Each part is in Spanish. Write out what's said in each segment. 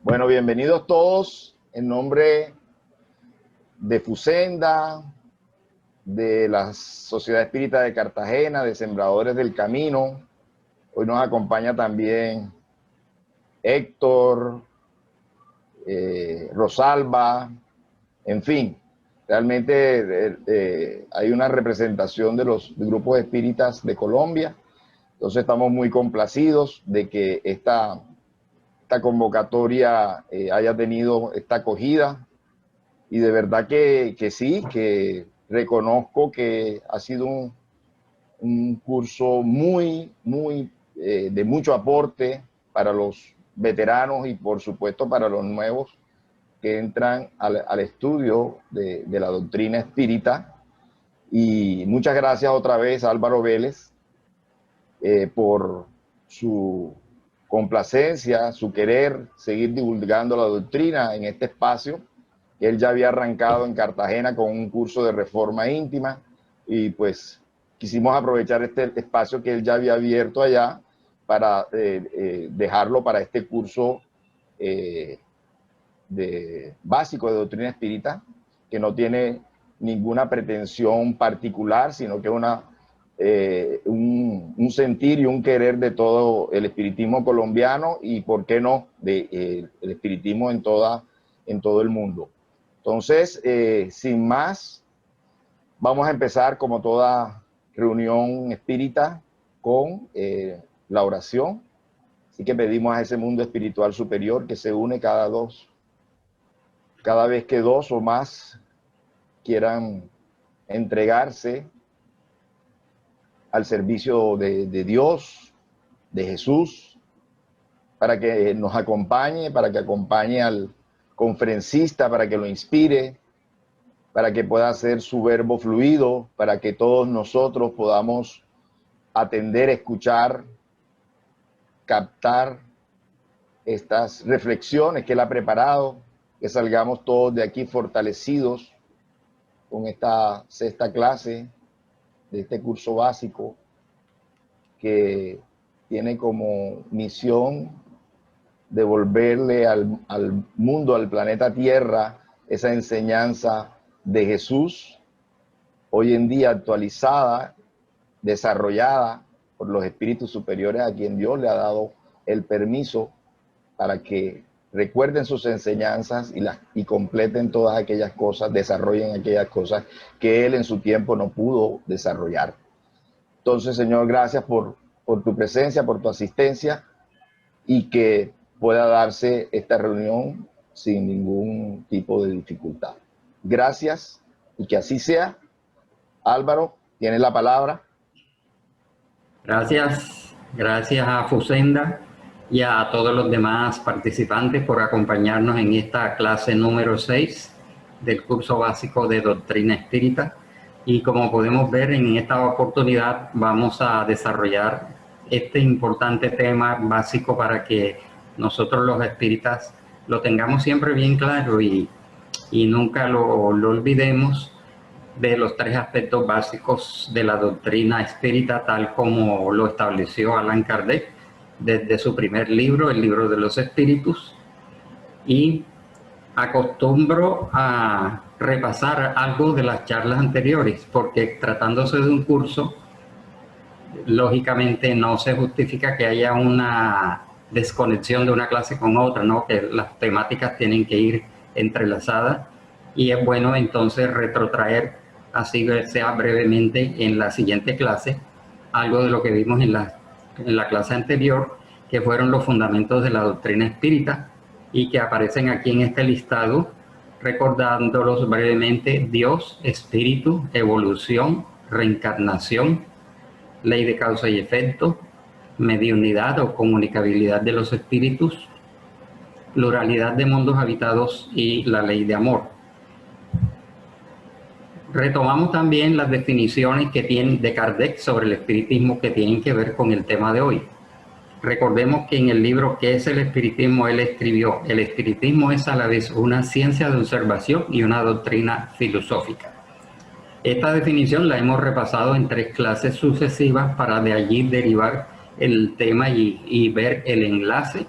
Bueno, bienvenidos todos en nombre de Fusenda, de la Sociedad Espírita de Cartagena, de Sembradores del Camino. Hoy nos acompaña también Héctor, Rosalba, en fin. Realmente hay una representación de los grupos espíritas de Colombia. Entonces estamos muy complacidos de que esta convocatoria haya tenido esta acogida, y de verdad que sí, que reconozco que ha sido un curso muy de mucho aporte para los veteranos y por supuesto para los nuevos que entran al estudio de la doctrina espírita. Y muchas gracias otra vez a Álvaro Vélez por su complacencia, su querer seguir divulgando la doctrina en este espacio que él ya había arrancado en Cartagena con un curso de reforma íntima, y pues quisimos aprovechar este espacio que él ya había abierto allá para dejarlo para este curso básico de doctrina espírita, que no tiene ninguna pretensión particular, sino que es un sentir y un querer de todo el espiritismo colombiano y, por qué no, el espiritismo en todo el mundo. Entonces, sin más, vamos a empezar, como toda reunión espírita, con la oración. Así que pedimos a ese mundo espiritual superior que se une cada vez que dos o más quieran entregarse al servicio de Dios, de Jesús, para que nos acompañe, para que acompañe al conferencista, para que lo inspire, para que pueda hacer su verbo fluido, para que todos nosotros podamos atender, escuchar, captar estas reflexiones que él ha preparado, que salgamos todos de aquí fortalecidos con esta sexta clase de este curso básico, que tiene como misión devolverle al mundo, al planeta Tierra, esa enseñanza de Jesús, hoy en día actualizada, desarrollada por los espíritus superiores a quien Dios le ha dado el permiso para que recuerden sus enseñanzas y completen todas aquellas cosas, desarrollen aquellas cosas que Él en su tiempo no pudo desarrollar. Entonces, Señor, gracias por tu presencia, por tu asistencia, y que pueda darse esta reunión sin ningún tipo de dificultad. Gracias, y que así sea. Álvaro, tienes la palabra. Gracias a Fusenda y a todos los demás participantes por acompañarnos en esta clase número 6 del curso básico de Doctrina Espírita. Y como podemos ver, en esta oportunidad vamos a desarrollar este importante tema básico para que nosotros los espíritas lo tengamos siempre bien claro y nunca lo olvidemos, de los tres aspectos básicos de la doctrina espírita, tal como lo estableció Allan Kardec desde su primer libro, el Libro de los Espíritus. Y acostumbro a repasar algo de las charlas anteriores, porque tratándose de un curso, lógicamente no se justifica que haya una desconexión de una clase con otra, ¿no? Que las temáticas tienen que ir entrelazadas, y es bueno entonces retrotraer, así sea brevemente, en la siguiente clase algo de lo que vimos en la clase anterior, que fueron los fundamentos de la doctrina espírita, y que aparecen aquí en este listado, recordándolos brevemente: Dios, espíritu, evolución, reencarnación, ley de causa y efecto, mediunidad o comunicabilidad de los espíritus, pluralidad de mundos habitados y la ley de amor. Retomamos también las definiciones que tienen de Kardec sobre el espiritismo, que tienen que ver con el tema de hoy. Recordemos que en el libro ¿Qué es el espiritismo?, él escribió: el espiritismo es a la vez una ciencia de observación y una doctrina filosófica. Esta definición la hemos repasado en 3 clases sucesivas para de allí derivar el tema y ver el enlace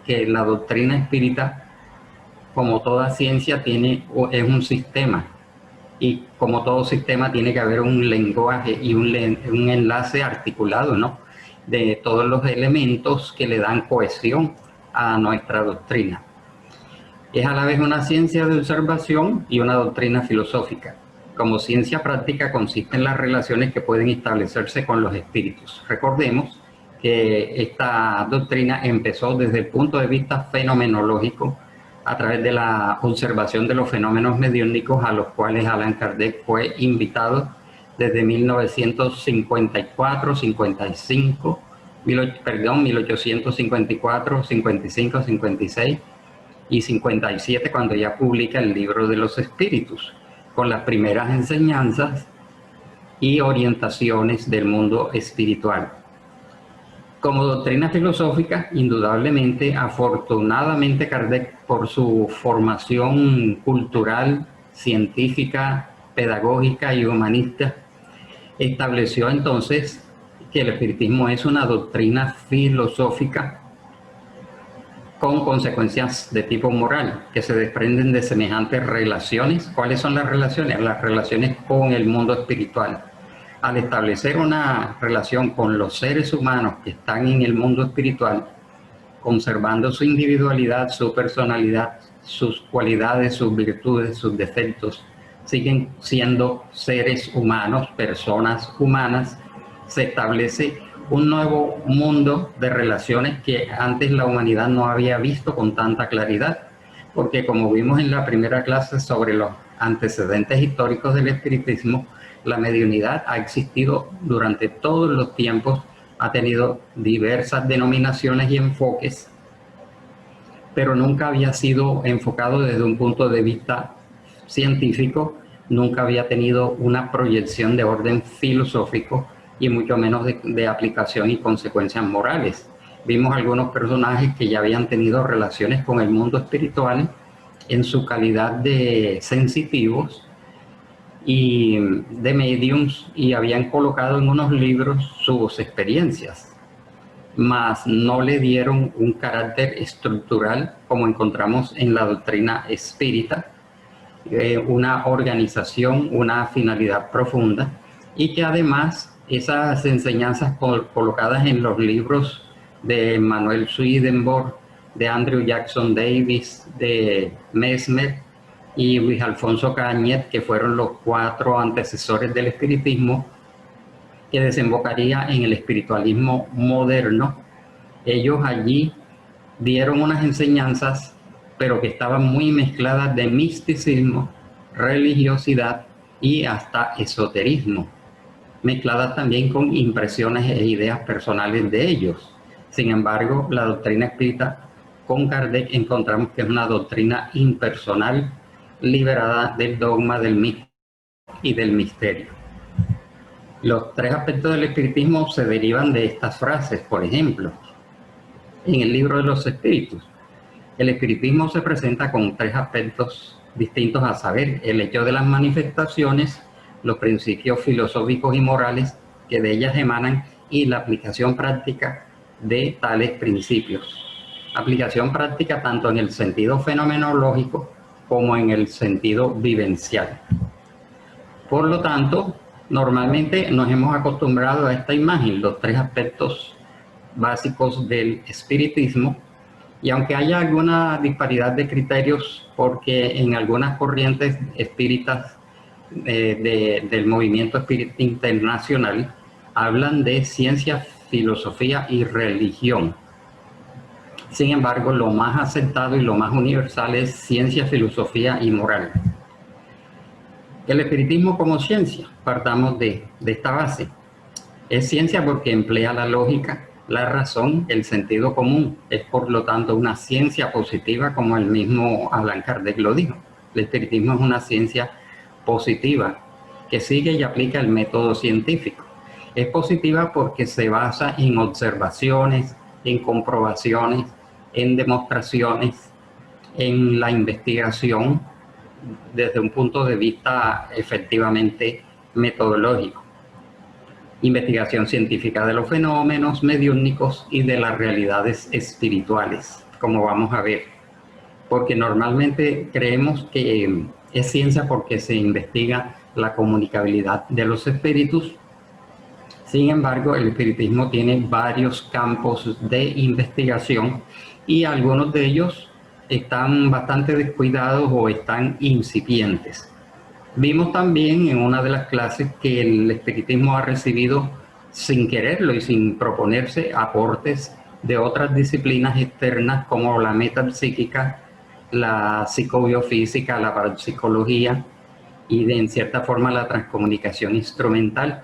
que la doctrina espírita, como toda ciencia, es un sistema, y como todo sistema tiene que haber un lenguaje y un enlace articulado, ¿no?, de todos los elementos que le dan cohesión a nuestra doctrina. Es a la vez una ciencia de observación y una doctrina filosófica. Como ciencia práctica consiste en las relaciones que pueden establecerse con los espíritus. Recordemos que esta doctrina empezó desde el punto de vista fenomenológico, a través de la observación de los fenómenos mediúnicos, a los cuales Allan Kardec fue invitado desde 1954, 55, 1854, 55, 56 y 57, cuando ya publica el Libro de los Espíritus, con las primeras enseñanzas y orientaciones del mundo espiritual. Como doctrina filosófica, indudablemente, afortunadamente, Kardec, por su formación cultural, científica, pedagógica y humanista, estableció entonces que el espiritismo es una doctrina filosófica con consecuencias de tipo moral, que se desprenden de semejantes relaciones. ¿Cuáles son las relaciones? Las relaciones con el mundo espiritual. Al establecer una relación con los seres humanos que están en el mundo espiritual, conservando su individualidad, su personalidad, sus cualidades, sus virtudes, sus defectos, siguen siendo seres humanos, personas humanas, se establece un nuevo mundo de relaciones que antes la humanidad no había visto con tanta claridad, porque como vimos en la primera clase sobre los antecedentes históricos del espiritismo, la mediunidad ha existido durante todos los tiempos, ha tenido diversas denominaciones y enfoques, pero nunca había sido enfocado desde un punto de vista científico, nunca había tenido una proyección de orden filosófico y mucho menos de aplicación y consecuencias morales. Vimos algunos personajes que ya habían tenido relaciones con el mundo espiritual en su calidad de sensitivos y de mediums, y habían colocado en unos libros sus experiencias, mas no le dieron un carácter estructural como encontramos en la doctrina espírita, una organización, una finalidad profunda, y que además esas enseñanzas colocadas en los libros de Manuel Swedenborg, de Andrew Jackson Davis, de Mesmer y Luis Alfonso Cañet, que fueron los 4 antecesores del espiritismo, que desembocaría en el espiritualismo moderno. Ellos allí dieron unas enseñanzas, pero que estaban muy mezcladas de misticismo, religiosidad y hasta esoterismo, mezcladas también con impresiones e ideas personales de ellos. Sin embargo, la doctrina espírita con Kardec encontramos que es una doctrina impersonal, liberada del dogma, del mito y del misterio. Los 3 aspectos del espiritismo se derivan de estas frases. Por ejemplo, en el Libro de los Espíritus, el espiritismo se presenta con 3 aspectos distintos, a saber, el hecho de las manifestaciones, los principios filosóficos y morales que de ellas emanan y la aplicación práctica de tales principios. Aplicación práctica tanto en el sentido fenomenológico como en el sentido vivencial. Por lo tanto, normalmente nos hemos acostumbrado a esta imagen, los 3 aspectos básicos del espiritismo, y aunque haya alguna disparidad de criterios, porque en algunas corrientes espíritas del movimiento espírita internacional hablan de ciencia, filosofía y religión. Sin embargo, lo más aceptado y lo más universal es ciencia, filosofía y moral. El espiritismo como ciencia, partamos de esta base. Es ciencia porque emplea la lógica, la razón, el sentido común. Es por lo tanto una ciencia positiva, como el mismo Allan Kardec lo dijo. El espiritismo es una ciencia positiva que sigue y aplica el método científico. Es positiva porque se basa en observaciones, en comprobaciones, en demostraciones, en la investigación desde un punto de vista efectivamente metodológico. Investigación científica de los fenómenos mediúnicos y de las realidades espirituales. como vamos a ver, porque normalmente creemos que es ciencia porque se investiga la comunicabilidad de los espíritus. Sin embargo, el espiritismo tiene varios campos de investigación y algunos de ellos están bastante descuidados o están incipientes. Vimos también en una de las clases que el espiritismo ha recibido, sin quererlo y sin proponerse, aportes de otras disciplinas externas como la metapsíquica, la psicobiofísica, la parapsicología y en cierta forma la transcomunicación instrumental,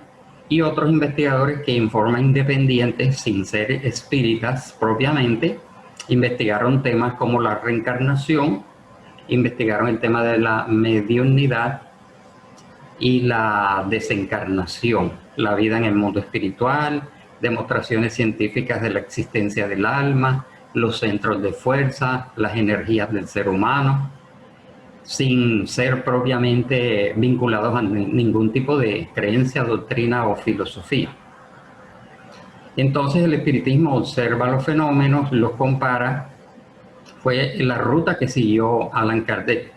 y otros investigadores que en forma independiente, sin ser espíritas propiamente, investigaron temas como la reencarnación, investigaron el tema de la mediunidad y la desencarnación, la vida en el mundo espiritual, demostraciones científicas de la existencia del alma, los centros de fuerza, las energías del ser humano, sin ser propiamente vinculados a ningún tipo de creencia, doctrina o filosofía. Entonces el espiritismo observa los fenómenos, los compara, fue la ruta que siguió Allan Kardec,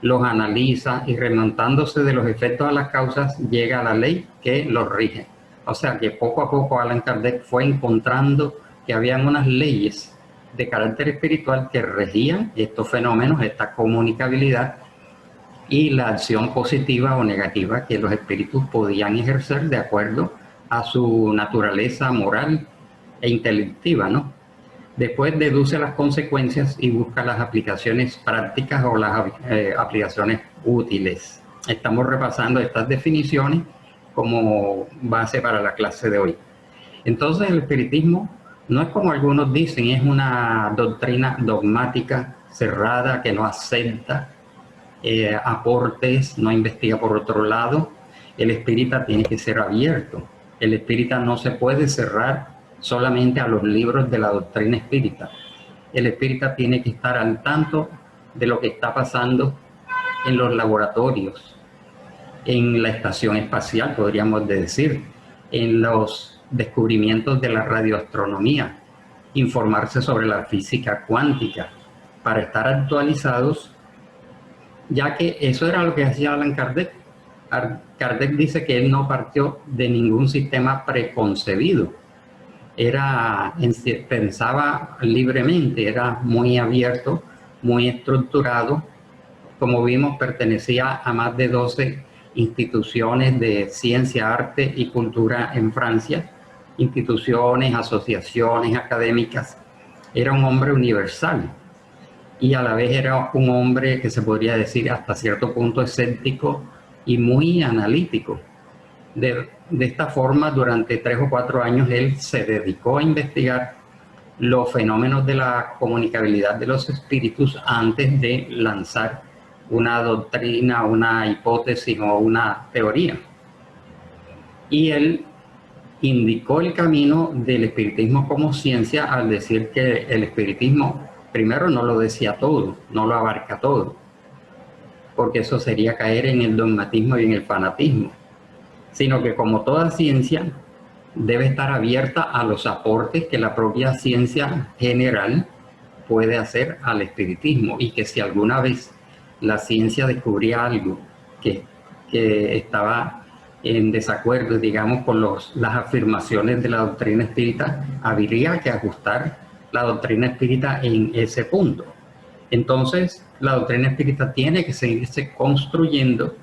los analiza y remontándose de los efectos a las causas llega a la ley que los rige. O sea que poco a poco Allan Kardec fue encontrando que habían unas leyes de carácter espiritual que regían estos fenómenos, esta comunicabilidad y la acción positiva o negativa que los espíritus podían ejercer de acuerdo a su naturaleza moral e intelectiva, ¿no? Después deduce las consecuencias y busca las aplicaciones prácticas o las aplicaciones útiles. Estamos repasando estas definiciones como base para la clase de hoy. Entonces el espiritismo no es como algunos dicen, es una doctrina dogmática, cerrada, que no acepta aportes, no investiga por otro lado. El espírita tiene que ser abierto. El espírita no se puede cerrar solamente a los libros de la doctrina espírita. El espírita tiene que estar al tanto de lo que está pasando en los laboratorios, en la estación espacial, podríamos decir, en los descubrimientos de la radioastronomía, informarse sobre la física cuántica, para estar actualizados, ya que eso era lo que hacía Allan Kardec. Kardec dice que él no partió de ningún sistema preconcebido, pensaba libremente, era muy abierto, muy estructurado. Como vimos, pertenecía a más de 12 instituciones de ciencia, arte y cultura en Francia, instituciones, asociaciones académicas. Era un hombre universal y a la vez era un hombre que se podría decir hasta cierto punto escéptico y muy analítico. De esta forma, durante 3 o 4 años, él se dedicó a investigar los fenómenos de la comunicabilidad de los espíritus antes de lanzar una doctrina, una hipótesis o una teoría. Y él indicó el camino del espiritismo como ciencia al decir que el espiritismo, primero, no lo decía todo, no lo abarca todo, porque eso sería caer en el dogmatismo y en el fanatismo, sino que como toda ciencia debe estar abierta a los aportes que la propia ciencia general puede hacer al espiritismo, y que si alguna vez la ciencia descubría algo que estaba en desacuerdo, digamos, con las afirmaciones de la doctrina espírita, habría que ajustar la doctrina espírita en ese punto. Entonces, la doctrina espírita tiene que seguirse construyendo,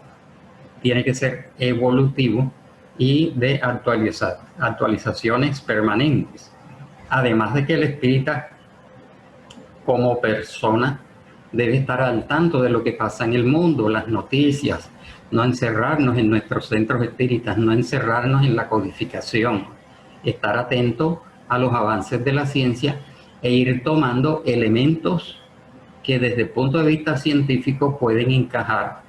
tiene que ser evolutivo y de actualizaciones permanentes. Además de que el espírita, como persona, debe estar al tanto de lo que pasa en el mundo, las noticias, no encerrarnos en nuestros centros espíritas, no encerrarnos en la codificación, estar atento a los avances de la ciencia e ir tomando elementos que desde el punto de vista científico pueden encajar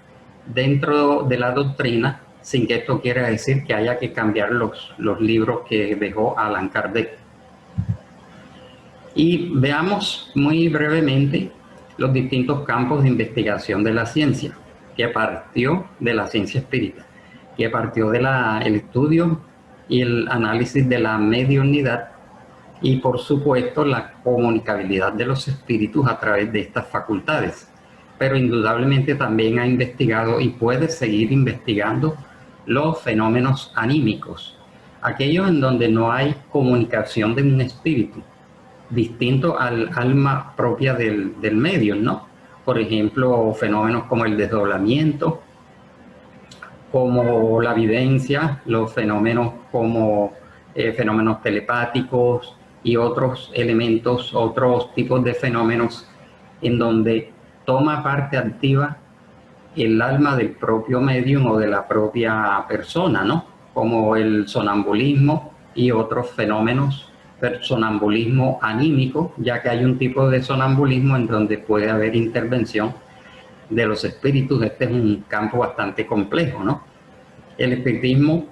dentro de la doctrina, sin que esto quiera decir que haya que cambiar los libros que dejó Allan Kardec. Y veamos muy brevemente los distintos campos de investigación de la ciencia, que partió de la ciencia espírita, que partió del estudio y el análisis de la mediunidad, y por supuesto la comunicabilidad de los espíritus a través de estas facultades. Pero indudablemente también ha investigado y puede seguir investigando los fenómenos anímicos, aquellos en donde no hay comunicación de un espíritu, distinto al alma propia del medio, ¿no? Por ejemplo, fenómenos como el desdoblamiento, como la evidencia, los fenómenos como fenómenos telepáticos y otros elementos, otros tipos de fenómenos en donde toma parte activa el alma del propio medium o de la propia persona, ¿no? Como el sonambulismo y otros fenómenos, el sonambulismo anímico, ya que hay un tipo de sonambulismo en donde puede haber intervención de los espíritus. Este es un campo bastante complejo, ¿no? El espiritismo,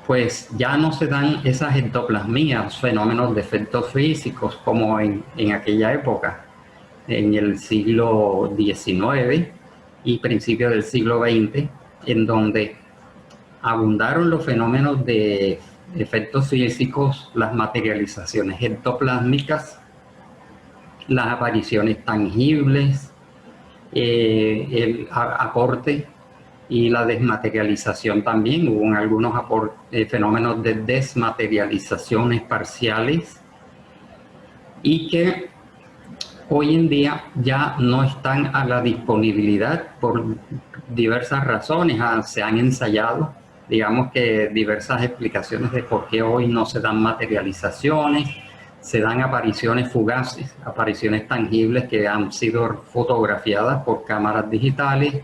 pues ya no se dan esas ectoplasmías, fenómenos de efectos físicos como en aquella época, en el siglo XIX y principios del siglo XX, en donde abundaron los fenómenos de efectos físicos, las materializaciones ectoplásmicas, las apariciones tangibles, el aporte y la desmaterialización también. Hubo algunos fenómenos de desmaterializaciones parciales y que hoy en día ya no están a la disponibilidad por diversas razones. Se han ensayado, digamos que diversas explicaciones de por qué hoy no se dan materializaciones. Se dan apariciones fugaces, apariciones tangibles que han sido fotografiadas por cámaras digitales,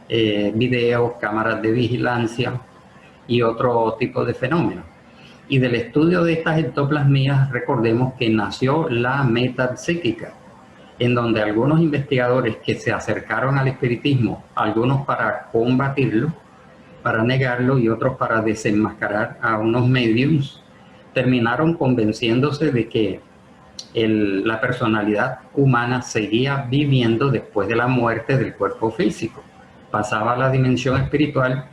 videos, cámaras de vigilancia y otro tipo de fenómenos. Y del estudio de estas ectoplasmías, recordemos que nació la metapsíquica, en donde algunos investigadores que se acercaron al espiritismo, algunos para combatirlo, para negarlo y otros para desenmascarar a unos mediums, terminaron convenciéndose de que la personalidad humana seguía viviendo después de la muerte del cuerpo físico. Pasaba a la dimensión espiritual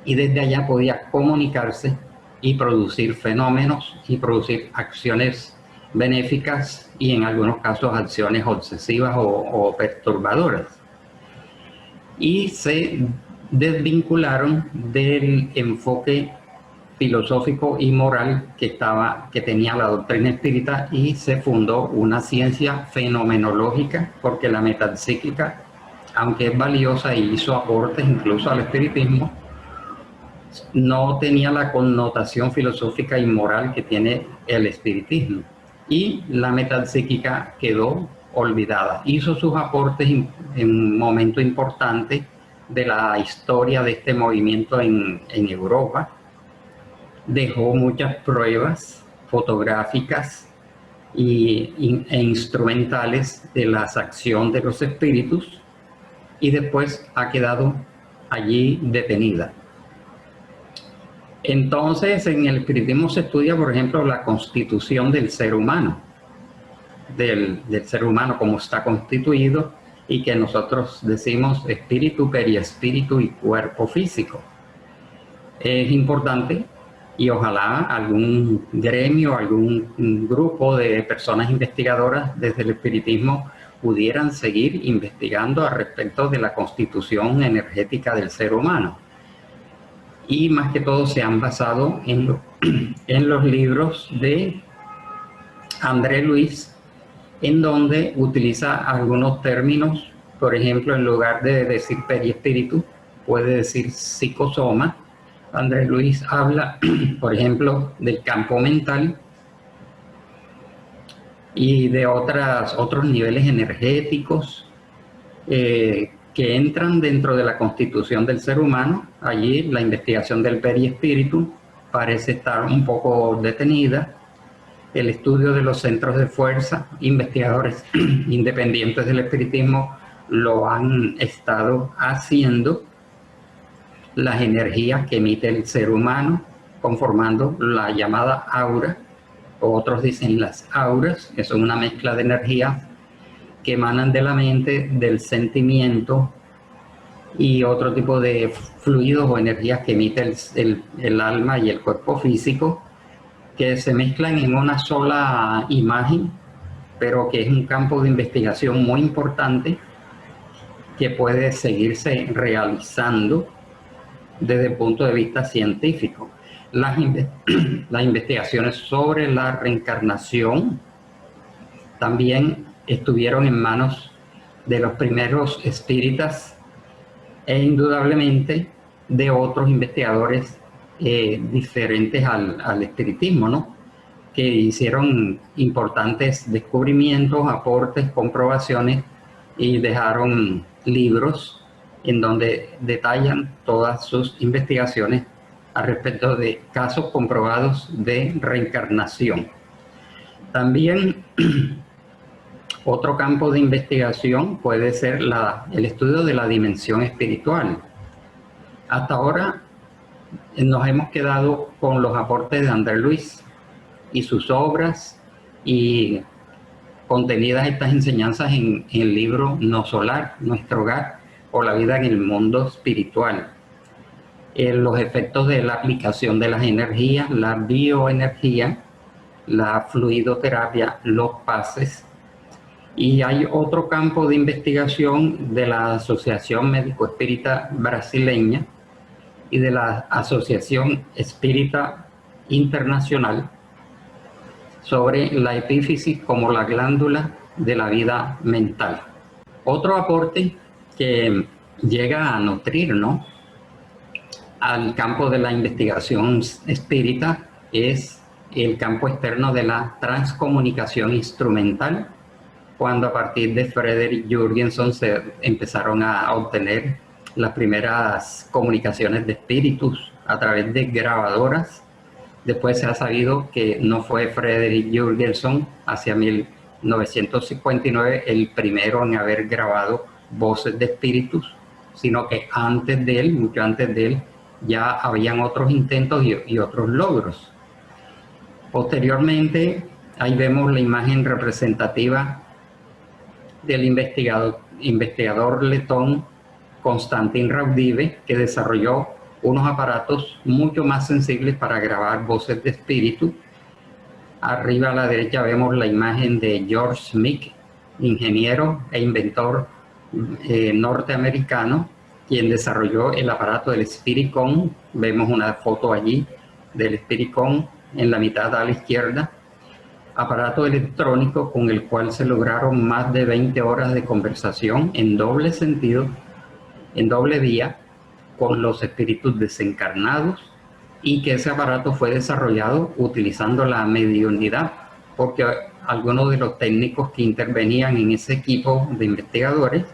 y desde allá podía comunicarse y producir fenómenos y producir acciones benéficas y en algunos casos acciones obsesivas o perturbadoras. Y se desvincularon del enfoque filosófico y moral que tenía la doctrina espírita y se fundó una ciencia fenomenológica, porque la metapsíquica, aunque es valiosa y hizo aportes incluso al espiritismo, no tenía la connotación filosófica y moral que tiene el espiritismo. Y la metapsíquica quedó olvidada. Hizo sus aportes en un momento importante de la historia de este movimiento en Europa. Dejó muchas pruebas fotográficas e instrumentales de la acción de los espíritus y después ha quedado allí detenida. Entonces, en el espiritismo se estudia, por ejemplo, la constitución del ser humano, del ser humano, cómo está constituido, y que nosotros decimos espíritu, periespíritu y cuerpo físico. Es importante y ojalá algún gremio, algún grupo de personas investigadoras desde el espiritismo pudieran seguir investigando al respecto de la constitución energética del ser humano. Y más que todo se han basado en los libros de André Luis, en donde utiliza algunos términos. Por ejemplo, en lugar de decir periespíritu, puede decir psicosoma. André Luis habla, por ejemplo, del campo mental y de otros niveles energéticos que entran dentro de la constitución del ser humano. Allí la investigación del periespíritu parece estar un poco detenida. El estudio de los centros de fuerza, investigadores independientes del espiritismo lo han estado haciendo. Las energías que emite el ser humano, conformando la llamada aura, o otros dicen las auras, que son una mezcla de energías que emanan de la mente, del sentimiento y otro tipo de fluidos o energías que emite el alma y el cuerpo físico, que se mezclan en una sola imagen, pero que es un campo de investigación muy importante que puede seguirse realizando desde el punto de vista científico. Las investigaciones sobre la reencarnación también estuvieron en manos de los primeros espíritas e indudablemente de otros investigadores diferentes al espiritismo, ¿no? Que hicieron importantes descubrimientos, aportes, comprobaciones y dejaron libros en donde detallan todas sus investigaciones al respecto de casos comprobados de reencarnación. También otro campo de investigación puede ser el estudio de la dimensión espiritual. Hasta ahora nos hemos quedado con los aportes de André Luis y sus obras, y contenidas estas enseñanzas en el libro No Solar, Nuestro Hogar, o la vida en el mundo espiritual. Los efectos de la aplicación de las energías, la bioenergía, la fluidoterapia, los pases. Y hay otro campo de investigación de la Asociación Médico Espírita Brasileña y de la Asociación Espírita Internacional sobre la epífisis como la glándula de la vida mental. Otro aporte que llega a nutrir, ¿no?, al campo de la investigación espírita es el campo externo de la transcomunicación instrumental, cuando a partir de Frederick Jurgenson se empezaron a obtener las primeras comunicaciones de espíritus a través de grabadoras. Después se ha sabido que no fue Frederick Jurgenson hacia 1959 el primero en haber grabado voces de espíritus, sino que antes de él, mucho antes de él, ya habían otros intentos y otros logros. Posteriormente, ahí vemos la imagen representativa del investigador letón Konstantin Raudive, que desarrolló unos aparatos mucho más sensibles para grabar voces de espíritu. Arriba a la derecha vemos la imagen de George Smith, ingeniero e inventor norteamericano, quien desarrolló el aparato del Spiricon. Vemos una foto allí del Spiricon en la mitad a la izquierda. Aparato electrónico con el cual se lograron más de 20 horas de conversación en doble sentido, en doble vía, con los espíritus desencarnados, y que ese aparato fue desarrollado utilizando la mediunidad, porque algunos de los técnicos que intervenían en ese equipo de investigadores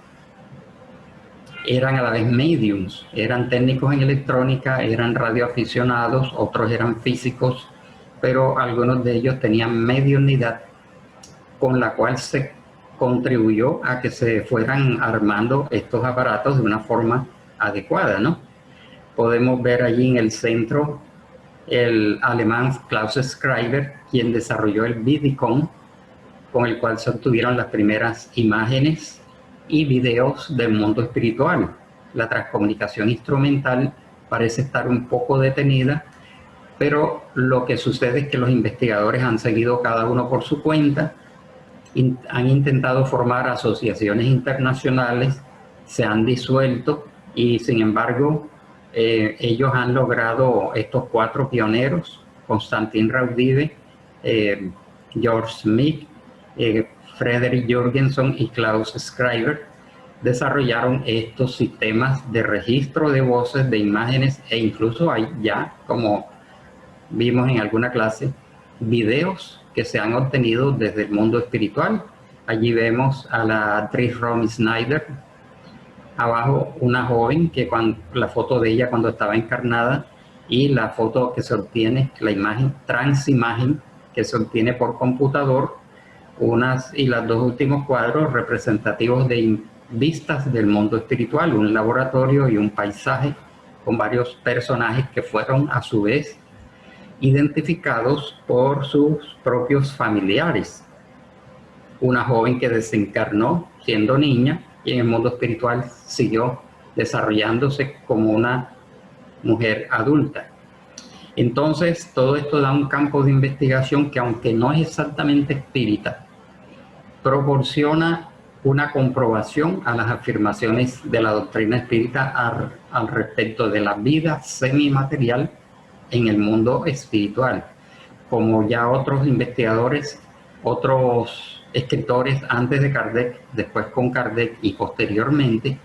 eran a la vez mediums, eran técnicos en electrónica, eran radioaficionados, otros eran físicos, pero algunos de ellos tenían mediunidad, con la cual se contribuyó a que se fueran armando estos aparatos de una forma adecuada, ¿no? Podemos ver allí en el centro el alemán Klaus Schreiber, quien desarrolló el Vidicon, con el cual se obtuvieron las primeras imágenes y videos del mundo espiritual. La transcomunicación instrumental parece estar un poco detenida, pero lo que sucede es que los investigadores han seguido cada uno por su cuenta, han intentado formar asociaciones internacionales, se han disuelto, y sin embargo ellos han logrado, estos 4 pioneros, Konstantin Raudive, George Smith, Frederick Jurgenson y Klaus Schreiber, desarrollaron estos sistemas de registro de voces, de imágenes, e incluso hay ya, como vimos en alguna clase, videos que se han obtenido desde el mundo espiritual. Allí vemos a la actriz Romy Schneider, abajo una joven, que la foto de ella cuando estaba encarnada, y la foto que se obtiene, la imagen, transimagen, que se obtiene por computador, y los 2 últimos cuadros representativos de vistas del mundo espiritual, un laboratorio y un paisaje con varios personajes que fueron a su vez identificados por sus propios familiares. Una joven que desencarnó siendo niña y en el mundo espiritual siguió desarrollándose como una mujer adulta. Entonces, todo esto da un campo de investigación que, aunque no es exactamente espírita, proporciona una comprobación a las afirmaciones de la doctrina espírita al respecto de la vida semimaterial en el mundo espiritual. Como ya otros investigadores, otros escritores antes de Kardec, después con Kardec y posteriormente,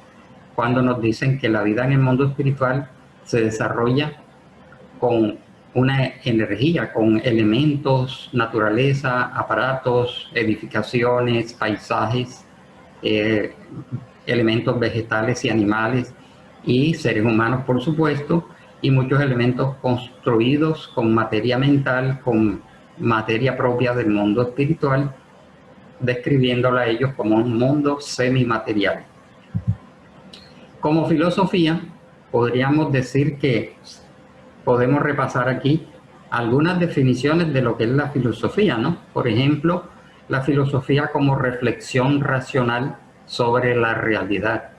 cuando nos dicen que la vida en el mundo espiritual se desarrolla con una energía, con elementos, naturaleza, aparatos, edificaciones, paisajes, elementos vegetales y animales y seres humanos, por supuesto, y muchos elementos construidos con materia mental, con materia propia del mundo espiritual, describiéndola a ellos como un mundo semimaterial. Como filosofía, podríamos decir que podemos repasar aquí algunas definiciones de lo que es la filosofía, ¿no? Por ejemplo, la filosofía como reflexión racional sobre la realidad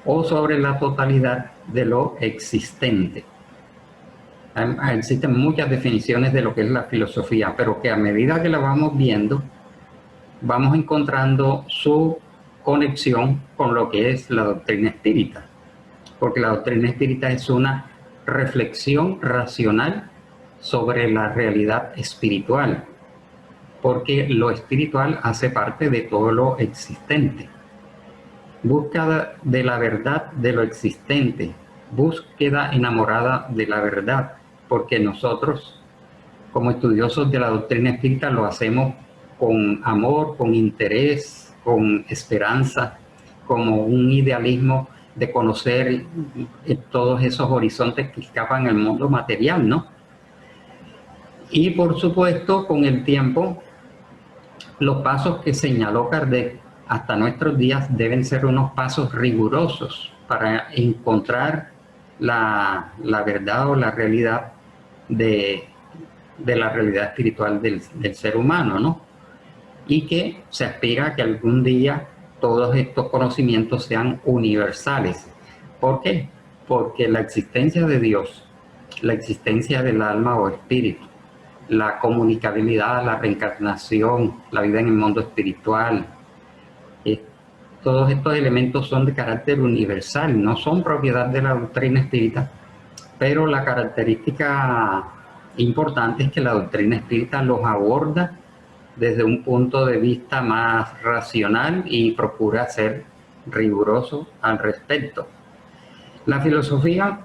o sobre la totalidad de lo existente. Existen muchas definiciones de lo que es la filosofía, pero que a medida que la vamos viendo, vamos encontrando su conexión con lo que es la doctrina espírita, porque la doctrina espírita es una reflexión racional sobre la realidad espiritual, porque lo espiritual hace parte de todo lo existente. Búsqueda de la verdad de lo existente, búsqueda enamorada de la verdad, porque nosotros, como estudiosos de la doctrina espírita, lo hacemos con amor, con interés, con esperanza, como un idealismo de conocer todos esos horizontes que escapan al mundo material, ¿no? Y por supuesto, con el tiempo, los pasos que señaló Kardec hasta nuestros días deben ser unos pasos rigurosos para encontrar la verdad o la realidad de la realidad espiritual del ser humano, ¿no? Y que se aspira a que algún día todos estos conocimientos sean universales. ¿Por qué? Porque la existencia de Dios, la existencia del alma o espíritu, la comunicabilidad, la reencarnación, la vida en el mundo espiritual, todos estos elementos son de carácter universal, no son propiedad de la doctrina espírita, pero la característica importante es que la doctrina espírita los aborda desde un punto de vista más racional y procura ser riguroso al respecto. La filosofía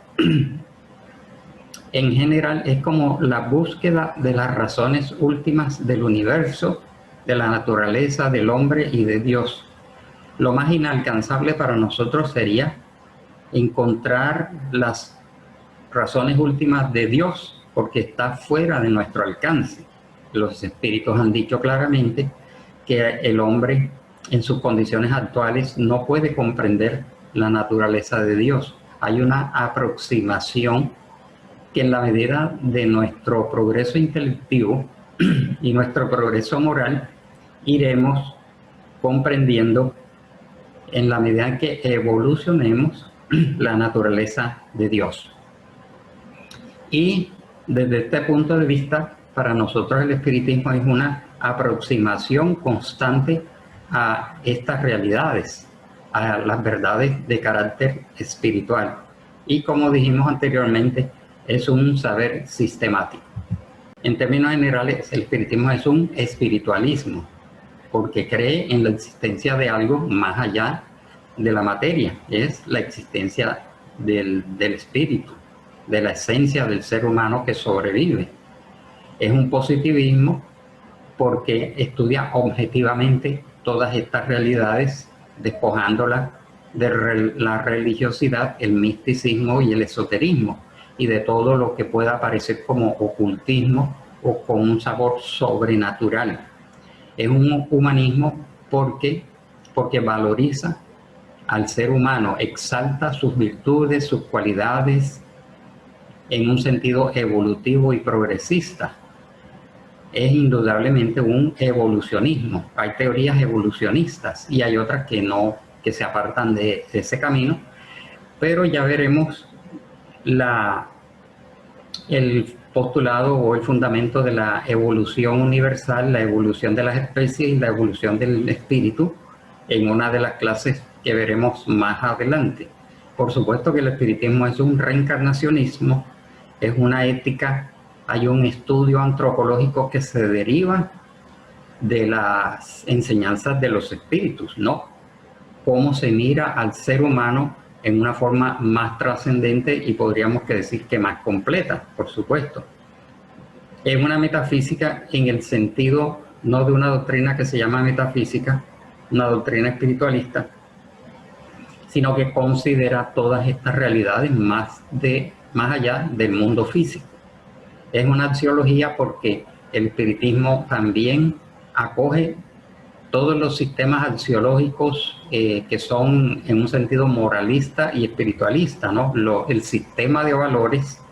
en general es como la búsqueda de las razones últimas del universo, de la naturaleza, del hombre y de Dios. Lo más inalcanzable para nosotros sería encontrar las razones últimas de Dios, porque está fuera de nuestro alcance. Los espíritus han dicho claramente que el hombre en sus condiciones actuales no puede comprender la naturaleza de Dios. Hay una aproximación que en la medida de nuestro progreso intelectivo y nuestro progreso moral iremos comprendiendo en la medida en que evolucionemos la naturaleza de Dios. Y desde este punto de vista, para nosotros el espiritismo es una aproximación constante a estas realidades, a las verdades de carácter espiritual. Y como dijimos anteriormente, es un saber sistemático. En términos generales, el espiritismo es un espiritualismo, porque cree en la existencia de algo más allá de la materia, es la existencia del espíritu, de la esencia del ser humano que sobrevive. Es un positivismo porque estudia objetivamente todas estas realidades, despojándolas de la religiosidad, el misticismo y el esoterismo, y de todo lo que pueda parecer como ocultismo o con un sabor sobrenatural. Es un humanismo porque valoriza al ser humano, exalta sus virtudes, sus cualidades en un sentido evolutivo y progresista. Es indudablemente un evolucionismo. Hay teorías evolucionistas y hay otras que no, que se apartan de ese camino, pero ya veremos la el postulado o el fundamento de la evolución universal, la evolución de las especies y la evolución del espíritu en una de las clases que veremos más adelante. Por supuesto que el espiritismo es un reencarnacionismo, es una ética, hay un estudio antropológico que se deriva de las enseñanzas de los espíritus, ¿no? Cómo se mira al ser humano en una forma más trascendente y podríamos decir que más completa, por supuesto. Es una metafísica en el sentido no de una doctrina que se llama metafísica, una doctrina espiritualista, sino que considera todas estas realidades más allá del mundo físico. Es una axiología porque el espiritismo también acoge todos los sistemas axiológicos que son en un sentido moralista y espiritualista, ¿no? El sistema de valores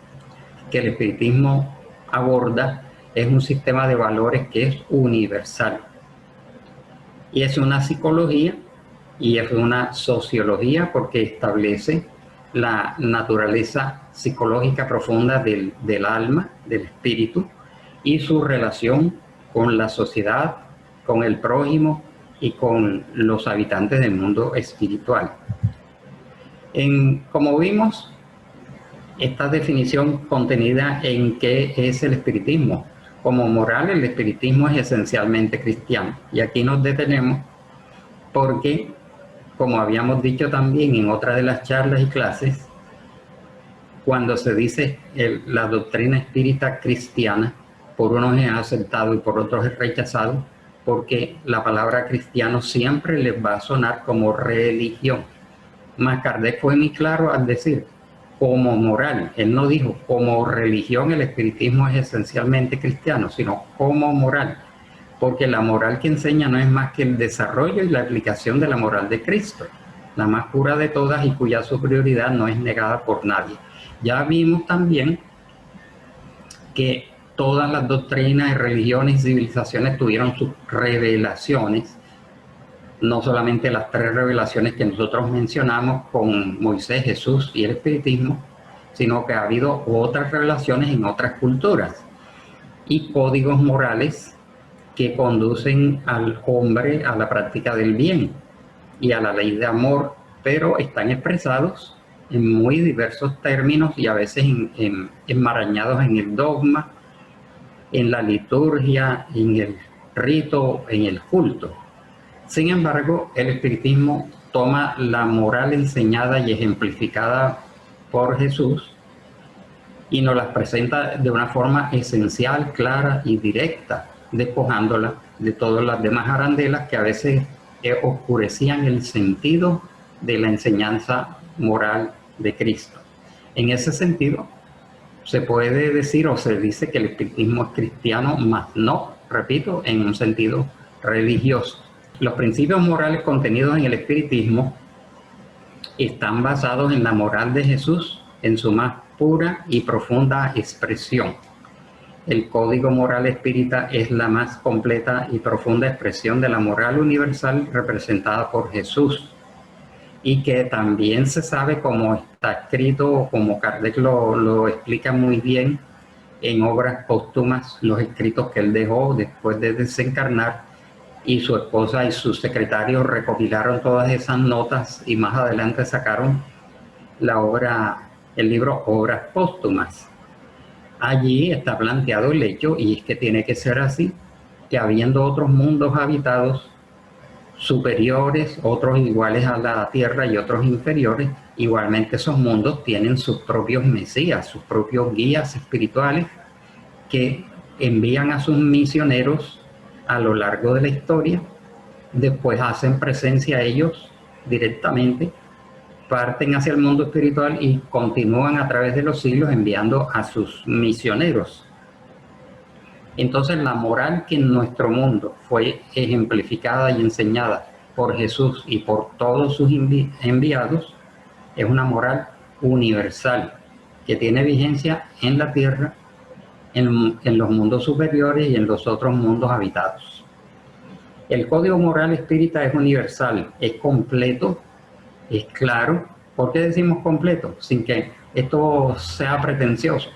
que el espiritismo aborda es un sistema de valores que es universal. Y es una psicología y es una sociología porque establece la naturaleza psicológica profunda del alma, del espíritu, y su relación con la sociedad, con el prójimo y con los habitantes del mundo espiritual. Como vimos, esta definición contenida en qué es el espiritismo. Como moral, el espiritismo es esencialmente cristiano. Y aquí nos detenemos porque, como habíamos dicho también en otra de las charlas y clases, cuando se dice la doctrina espírita cristiana, por unos es aceptado y por otros es rechazado, porque la palabra cristiano siempre les va a sonar como religión. Mas Kardec fue muy claro al decir como moral. Él no dijo como religión el espiritismo es esencialmente cristiano, sino como moral, porque la moral que enseña no es más que el desarrollo y la aplicación de la moral de Cristo, la más pura de todas y cuya superioridad no es negada por nadie. Ya vimos también que todas las doctrinas, religiones y civilizaciones tuvieron sus revelaciones, no solamente las 3 revelaciones que nosotros mencionamos con Moisés, Jesús y el espiritismo, sino que ha habido otras revelaciones en otras culturas y códigos morales que conducen al hombre a la práctica del bien y a la ley de amor, pero están expresados en muy diversos términos y a veces enmarañados en el dogma, en la liturgia, en el rito, en el culto. Sin embargo, el espiritismo toma la moral enseñada y ejemplificada por Jesús y nos las presenta de una forma esencial, clara y directa, despojándola de todas las demás arandelas que a veces oscurecían el sentido de la enseñanza moral de Cristo. En ese sentido, se puede decir o se dice que el espiritismo es cristiano, mas no, repito, en un sentido religioso. Los principios morales contenidos en el espiritismo están basados en la moral de Jesús en su más pura y profunda expresión. El código moral espírita es la más completa y profunda expresión de la moral universal representada por Jesús y que también se sabe, como está escrito, como Kardec lo explica muy bien en obras póstumas, los escritos que él dejó después de desencarnar, y su esposa y sus secretarios recopilaron todas esas notas y más adelante sacaron el libro Obras Póstumas. Allí está planteado el hecho, y es que tiene que ser así, que habiendo otros mundos habitados superiores, otros iguales a la Tierra y otros inferiores, igualmente esos mundos tienen sus propios mesías, sus propios guías espirituales que envían a sus misioneros a lo largo de la historia, después hacen presencia a ellos directamente, parten hacia el mundo espiritual y continúan a través de los siglos enviando a sus misioneros. Entonces la moral que en nuestro mundo fue ejemplificada y enseñada por Jesús y por todos sus enviados es una moral universal que tiene vigencia en la tierra, en los mundos superiores y en los otros mundos habitados. El código moral espírita es universal, es completo, es claro. ¿Por qué decimos completo? Sin que esto sea pretencioso.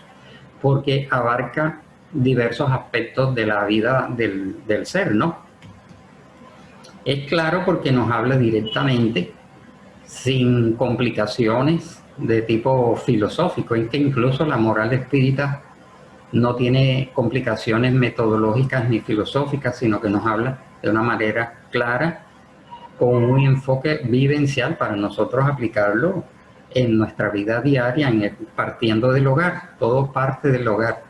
porque abarca diversos aspectos de la vida del ser, ¿no? Es claro porque nos habla directamente, sin complicaciones de tipo filosófico, en que incluso la moral espírita no tiene complicaciones metodológicas ni filosóficas, sino que nos habla de una manera clara, con un enfoque vivencial para nosotros aplicarlo en nuestra vida diaria, partiendo del hogar. Todo parte del hogar.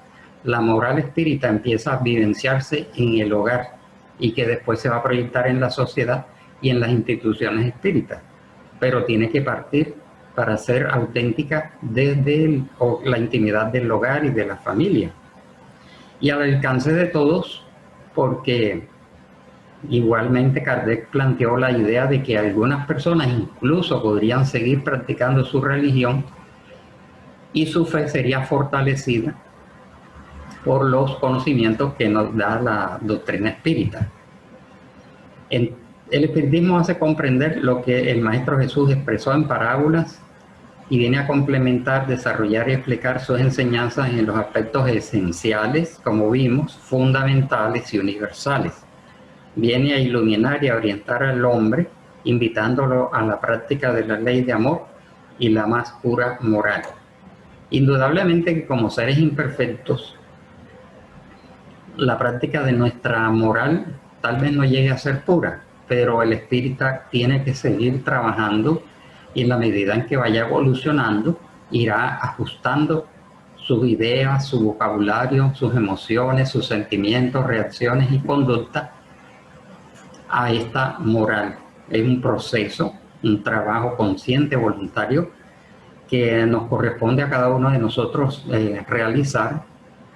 La moral espírita empieza a vivenciarse en el hogar y que después se va a proyectar en la sociedad y en las instituciones espíritas, pero tiene que partir para ser auténtica desde la intimidad del hogar y de la familia, y al alcance de todos, porque igualmente Kardec planteó la idea de que algunas personas incluso podrían seguir practicando su religión y su fe sería fortalecida por los conocimientos que nos da la doctrina espírita. El espiritismo hace comprender lo que el Maestro Jesús expresó en parábolas y viene a complementar, desarrollar y explicar sus enseñanzas en los aspectos esenciales, como vimos, fundamentales y universales. Viene a iluminar y a orientar al hombre, invitándolo a la práctica de la ley de amor y la más pura moral. Indudablemente que como seres imperfectos, la práctica de nuestra moral tal vez no llegue a ser pura, pero el espírita tiene que seguir trabajando y en la medida en que vaya evolucionando, irá ajustando sus ideas, su vocabulario, sus emociones, sus sentimientos, reacciones y conducta a esta moral. Es un proceso, un trabajo consciente, voluntario, que nos corresponde a cada uno de nosotros realizar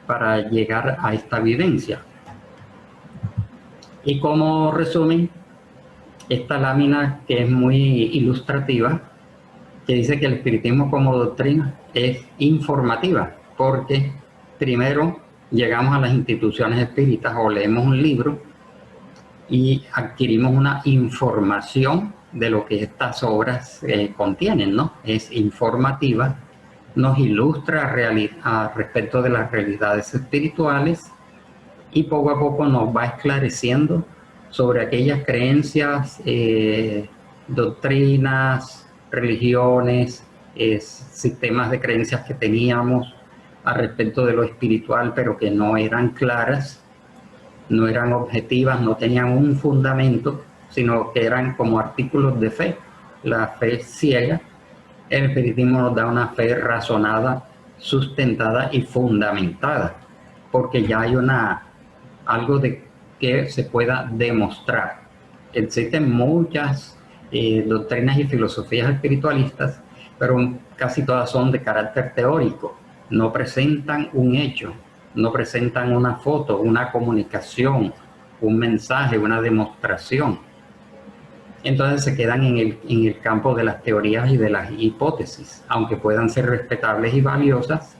para llegar a esta vivencia. Y como resumen, esta lámina que es muy ilustrativa, que dice que el espiritismo como doctrina es informativa, porque primero llegamos a las instituciones espíritas o leemos un libro y adquirimos una información de lo que estas obras contienen, ¿no? Es informativa, nos ilustra respecto de las realidades espirituales y poco a poco nos va esclareciendo sobre aquellas creencias, doctrinas, religiones, sistemas de creencias que teníamos al respecto de lo espiritual, pero que no eran claras, no eran objetivas, no tenían un fundamento, sino que eran como artículos de fe. La fe ciega. El espiritismo nos da una fe razonada, sustentada y fundamentada, porque ya hay algo de que se pueda demostrar. Existen muchas doctrinas y filosofías espiritualistas, pero casi todas son de carácter teórico, no presentan un hecho, no presentan una foto, una comunicación, un mensaje, una demostración. Entonces se quedan en el campo de las teorías y de las hipótesis, aunque puedan ser respetables y valiosas,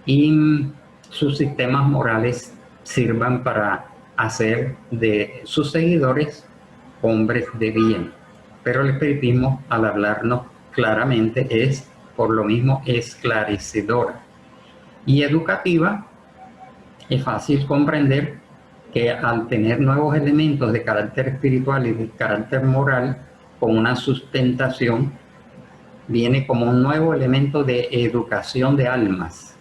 y sus sistemas morales sirvan para hacer de sus seguidores hombres de bien. Pero el espiritismo, al hablarnos claramente, es por lo mismo esclarecedora y educativa. Es fácil comprender que al tener nuevos elementos de carácter espiritual y de carácter moral, con una sustentación, viene como un nuevo elemento de educación de almas.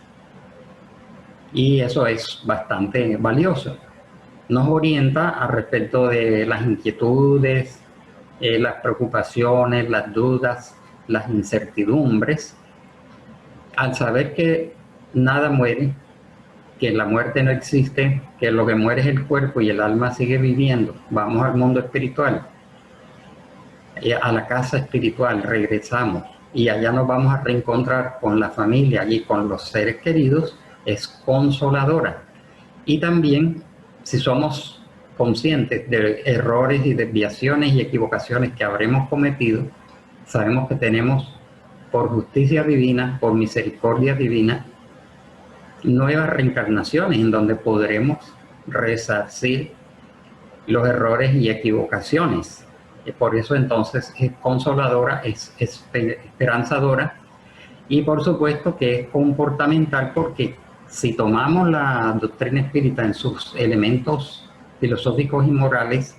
Y eso es bastante valioso. Nos orienta al respecto de las inquietudes, las preocupaciones, las dudas, las incertidumbres. Al saber que nada muere, que la muerte no existe, que lo que muere es el cuerpo y el alma sigue viviendo, vamos al mundo espiritual, a la casa espiritual, regresamos y allá nos vamos a reencontrar con la familia y con los seres queridos, es consoladora. Y también, si somos conscientes de errores y desviaciones y equivocaciones que habremos cometido, sabemos que tenemos, por justicia divina, por misericordia divina, nuevas reencarnaciones en donde podremos resarcir los errores y equivocaciones. Por eso entonces es consoladora, es esperanzadora y por supuesto que es comportamental, porque si tomamos la doctrina espírita en sus elementos filosóficos y morales,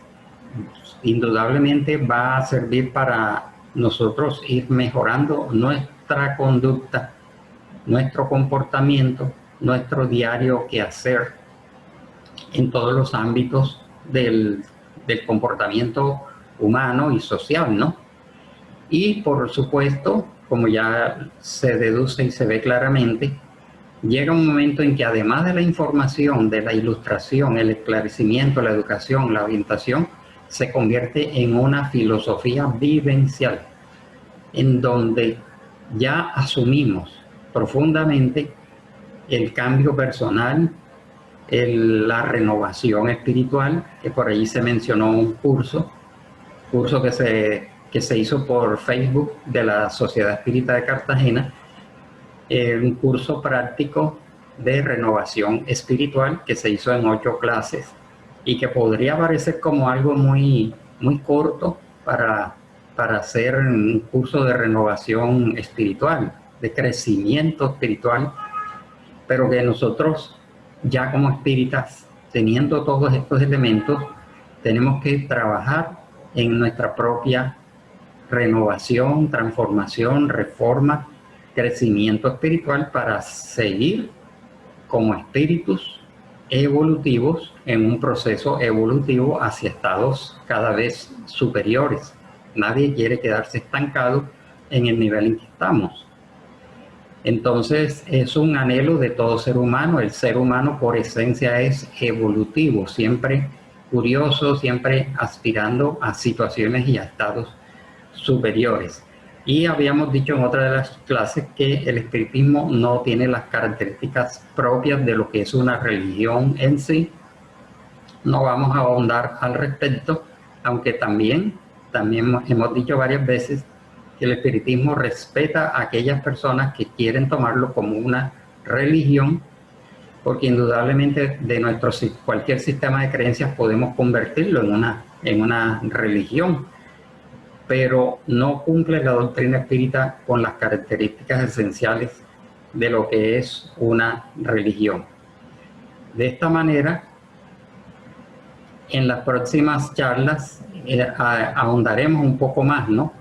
indudablemente va a servir para nosotros ir mejorando nuestra conducta, nuestro comportamiento, nuestro diario quehacer en todos los ámbitos del comportamiento humano y social, ¿no? Y por supuesto, como ya se deduce y se ve claramente, llega un momento en que además de la información, de la ilustración, el esclarecimiento, la educación, la orientación, se convierte en una filosofía vivencial, en donde ya asumimos profundamente el cambio personal, la renovación espiritual, que por ahí se mencionó un curso que se hizo por Facebook de la Sociedad Espírita de Cartagena, un curso práctico de renovación espiritual que se hizo en 8 clases y que podría parecer como algo muy corto para hacer un curso de renovación espiritual, de crecimiento espiritual, pero que nosotros ya como espíritas, teniendo todos estos elementos, tenemos que trabajar en nuestra propia renovación, transformación, reforma, crecimiento espiritual para seguir como espíritus evolutivos en un proceso evolutivo hacia estados cada vez superiores. Nadie quiere quedarse estancado en el nivel en que estamos. Entonces es un anhelo de todo ser humano. El ser humano por esencia es evolutivo, siempre curioso, siempre aspirando a situaciones y a estados superiores. Y habíamos dicho en otra de las clases que el espiritismo no tiene las características propias de lo que es una religión en sí. No vamos a ahondar al respecto, aunque también hemos dicho varias veces que el espiritismo respeta a aquellas personas que quieren tomarlo como una religión, porque indudablemente de cualquier sistema de creencias podemos convertirlo en una religión, pero no cumple la doctrina espírita con las características esenciales de lo que es una religión. De esta manera, en las próximas charlas ahondaremos un poco más, ¿no?,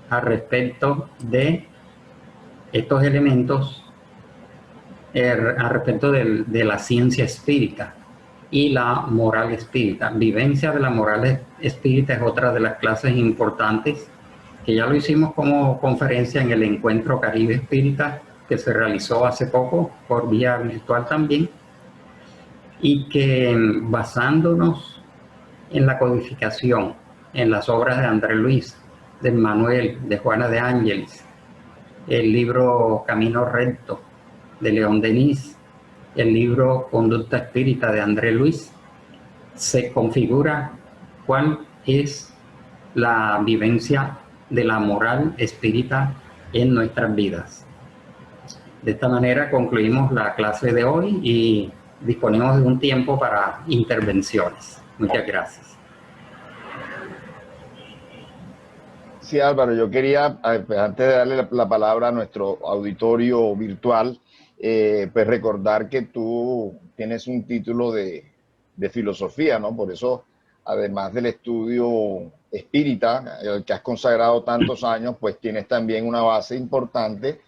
al respecto de estos elementos, al respecto de la ciencia espírita y la moral espírita. Vivencia de la moral espírita es otra de las clases importantes, que ya lo hicimos como conferencia en el Encuentro Caribe Espírita, que se realizó hace poco por vía virtual también, y que basándonos en la codificación, en las obras de André Luis, de Manuel, de Juana de Ángeles, el libro Camino Recto de León Denis, el libro Conducta Espírita de André Luis, se configura cuál es la vivencia de la moral espírita en nuestras vidas. De esta manera concluimos la clase de hoy y disponemos de un tiempo para intervenciones. Muchas gracias. Sí, Álvaro, yo quería, antes de darle la palabra a nuestro auditorio virtual, pues recordar que tú tienes un título de filosofía, ¿no? Por eso, además del estudio espírita, el que has consagrado tantos años, pues tienes también una base importante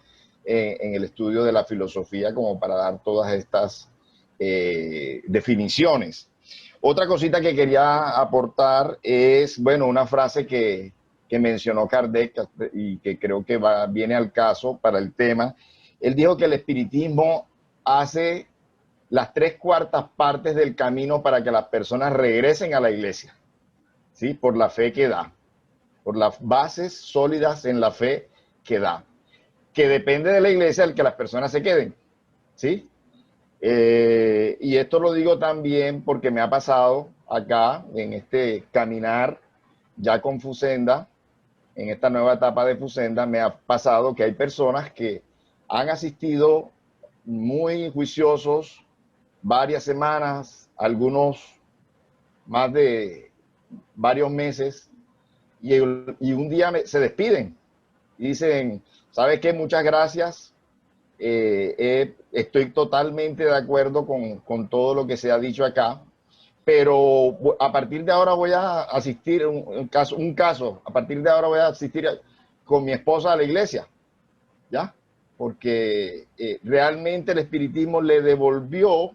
en el estudio de la filosofía como para dar todas estas definiciones. Otra cosita que quería aportar es, bueno, una frase que mencionó Kardec y que creo que viene al caso para el tema. Él dijo que el espiritismo hace las 3/4 partes del camino para que las personas regresen a la iglesia, ¿sí? Por la fe que da, por las bases sólidas en la fe que da, que depende de la iglesia el que las personas se queden, ¿sí? Y esto lo digo también porque me ha pasado acá en este caminar ya con Fusenda, en esta nueva etapa de Fusenda, me ha pasado que hay personas que han asistido muy juiciosos varias semanas, algunos más de varios meses, y un día se despiden y dicen, ¿sabes qué? Muchas gracias, Estoy totalmente de acuerdo con todo lo que se ha dicho acá, pero a partir de ahora voy a asistir, a partir de ahora voy a asistir con mi esposa a la iglesia, ¿ya? Porque realmente el espiritismo le devolvió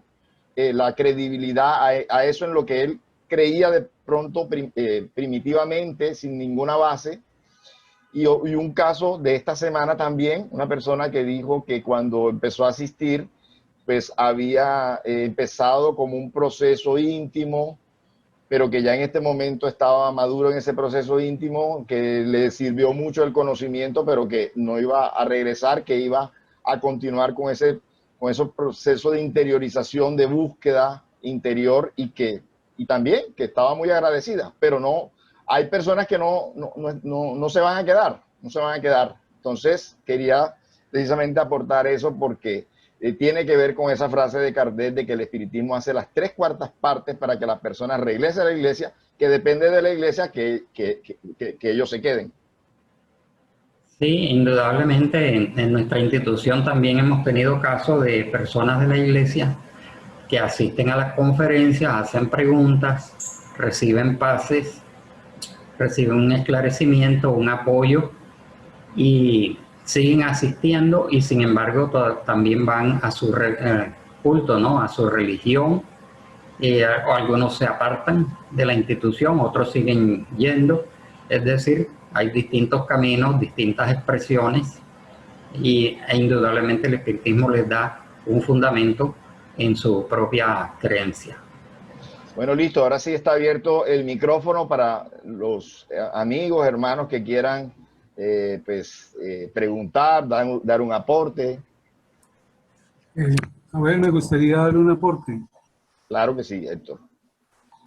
la credibilidad a eso en lo que él creía de pronto primitivamente, sin ninguna base. Y un caso de esta semana también, una persona que dijo que cuando empezó a asistir, pues había empezado como un proceso íntimo, pero que ya en este momento estaba maduro en ese proceso íntimo, que le sirvió mucho el conocimiento, pero que no iba a regresar, que iba a continuar con ese proceso de interiorización, de búsqueda interior, y también que estaba muy agradecida, pero no, hay personas que no se van a quedar, no se van a quedar. Entonces quería precisamente aportar eso porque tiene que ver con esa frase de Kardec de que el espiritismo hace las 3/4 partes para que las personas regresen a la iglesia, que depende de la iglesia que ellos se queden. Sí, indudablemente en nuestra institución también hemos tenido casos de personas de la iglesia que asisten a las conferencias, hacen preguntas, reciben pases, reciben un esclarecimiento, un apoyo y siguen asistiendo y sin embargo también van a su culto, ¿no? A su religión. O algunos se apartan de la institución, otros siguen yendo. Es decir, hay distintos caminos, distintas expresiones e indudablemente el espiritismo les da un fundamento en su propia creencia. Bueno, listo. Ahora sí está abierto el micrófono para los amigos, hermanos que quieran preguntar, dar un aporte. A ver, me gustaría dar un aporte. Claro que sí, Héctor.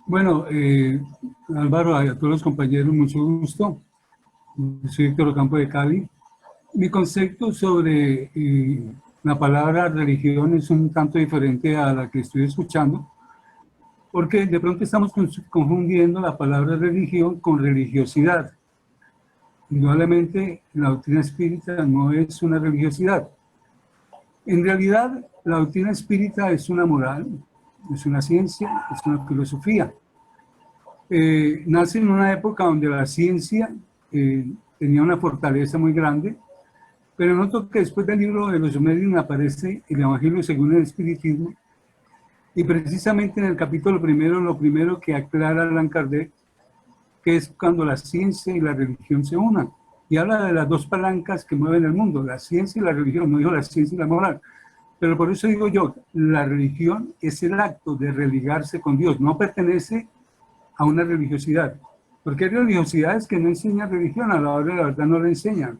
Bueno, Álvaro, a todos los compañeros, mucho gusto. Soy Héctor Ocampo de Cali. Mi concepto sobre la palabra religión es un tanto diferente a la que estoy escuchando, porque de pronto estamos confundiendo la palabra religión con religiosidad. Indudablemente, la doctrina espírita no es una religiosidad. En realidad, la doctrina espírita es una moral, es una ciencia, es una filosofía. Nace en una época donde la ciencia tenía una fortaleza muy grande, pero noto que después del libro de los Sumerios aparece el Evangelio según el Espiritismo, y precisamente en el capítulo primero, lo primero que aclara Allan Kardec, que es cuando la ciencia y la religión se unan, y habla de las dos palancas que mueven el mundo, la ciencia y la religión, no dijo la ciencia y la moral. Pero por eso digo yo, la religión es el acto de religarse con Dios, no pertenece a una religiosidad. Porque hay religiosidades que no enseñan religión, a la hora de la verdad no la enseñan.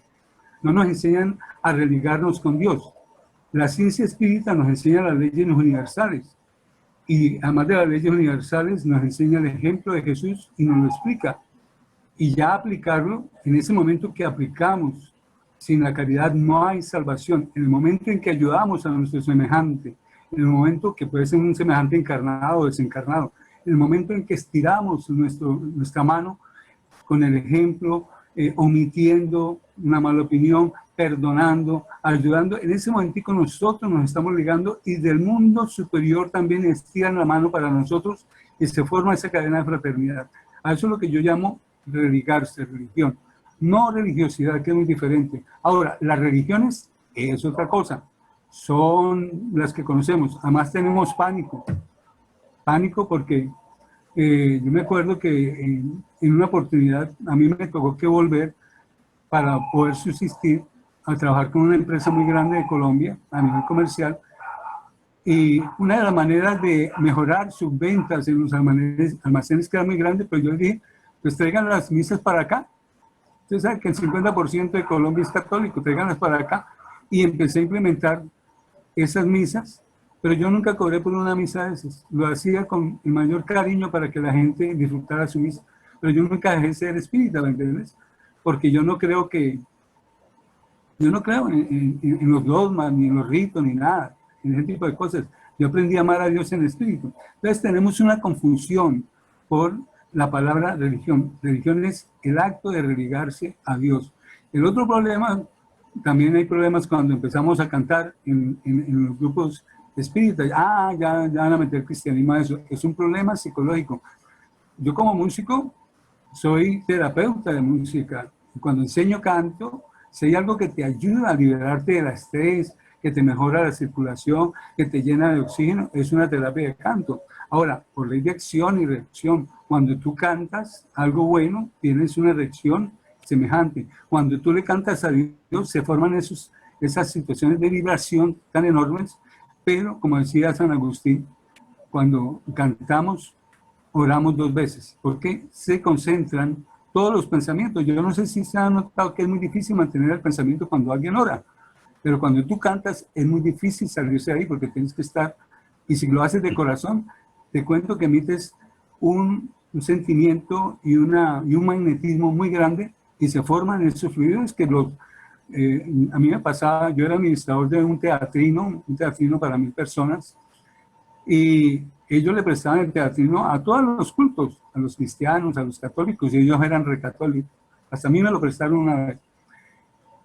No nos enseñan a religarnos con Dios. La ciencia espírita nos enseña las leyes universales. Y además de las leyes universales, nos enseña el ejemplo de Jesús y nos lo explica. Y ya aplicarlo, en ese momento que aplicamos, sin la caridad no hay salvación. En el momento en que ayudamos a nuestro semejante, en el momento que puede ser un semejante encarnado o desencarnado, en el momento en que estiramos nuestra mano con el ejemplo, omitiendo una mala opinión, perdonando, ayudando, en ese momentico nosotros nos estamos ligando y del mundo superior también estiran la mano para nosotros y se forma esa cadena de fraternidad. A eso es lo que yo llamo religarse, religión. No religiosidad, que es muy diferente. Ahora, las religiones es otra cosa. Son las que conocemos. Además tenemos pánico. Pánico porque yo me acuerdo que en una oportunidad a mí me tocó que volver para poder subsistir a trabajar con una empresa muy grande de Colombia a nivel comercial. Y una de las maneras de mejorar sus ventas en los almacenes que eran muy grandes, pues yo les dije, pues traigan las misas para acá. Ustedes saben que el 50% de Colombia es católico, tráiganlas para acá. Y empecé a implementar esas misas, pero yo nunca cobré por una misa de esas. Lo hacía con el mayor cariño para que la gente disfrutara su misa. Pero yo nunca dejé de ser espírita, ¿me entiendes? Porque yo no creo en los dogmas, ni en los ritos, ni nada, en ese tipo de cosas. Yo aprendí a amar a Dios en el espíritu. Entonces tenemos una confusión por la palabra religión. Religión es el acto de religarse a Dios. El otro problema también hay problemas cuando empezamos a cantar en los grupos espíritas. Ya van a meter cristianismo a eso. Es un problema psicológico. Yo como músico soy terapeuta de música. Cuando enseño canto, si hay algo que te ayuda a liberarte del estrés, que te mejora la circulación, que te llena de oxígeno, es una terapia de canto. Ahora, por ley de acción y reacción, cuando tú cantas algo bueno, tienes una reacción semejante. Cuando tú le cantas a Dios, se forman esas situaciones de vibración tan enormes, pero como decía San Agustín, cuando cantamos, oramos 2 veces, porque se concentran todos los pensamientos. Yo no sé si se ha notado que es muy difícil mantener el pensamiento cuando alguien ora, pero cuando tú cantas es muy difícil salirse de ahí porque tienes que estar, y si lo haces de corazón, te cuento que emites un sentimiento y un magnetismo muy grande y se forman esos fluidos que a mí me pasaba. Yo era administrador de un teatrino para 1000 personas, y ellos le prestaban el teatrino a todos los cultos, a los cristianos, a los católicos, y ellos eran recatólicos. Hasta a mí me lo prestaron una vez.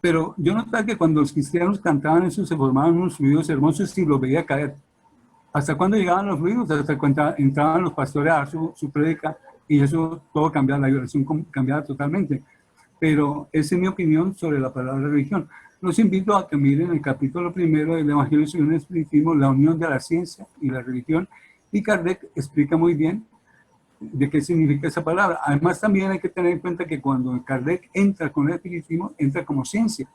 Pero yo notaba que cuando los cristianos cantaban eso, se formaban unos fluidos hermosos y los veía caer. ¿Hasta cuándo llegaban los fluidos? Hasta cuando entraban los pastores a dar su prédica, y eso todo cambiaba, la vibración cambiaba totalmente. Pero esa es mi opinión sobre la palabra religión. Los invito a que miren el capítulo 1 del Evangelio según el Espiritismo, la unión de la ciencia y la religión, y Kardec explica muy bien de qué significa esa palabra. Además, también hay que tener en cuenta que cuando Kardec entra con el espiritismo, entra como ciencia.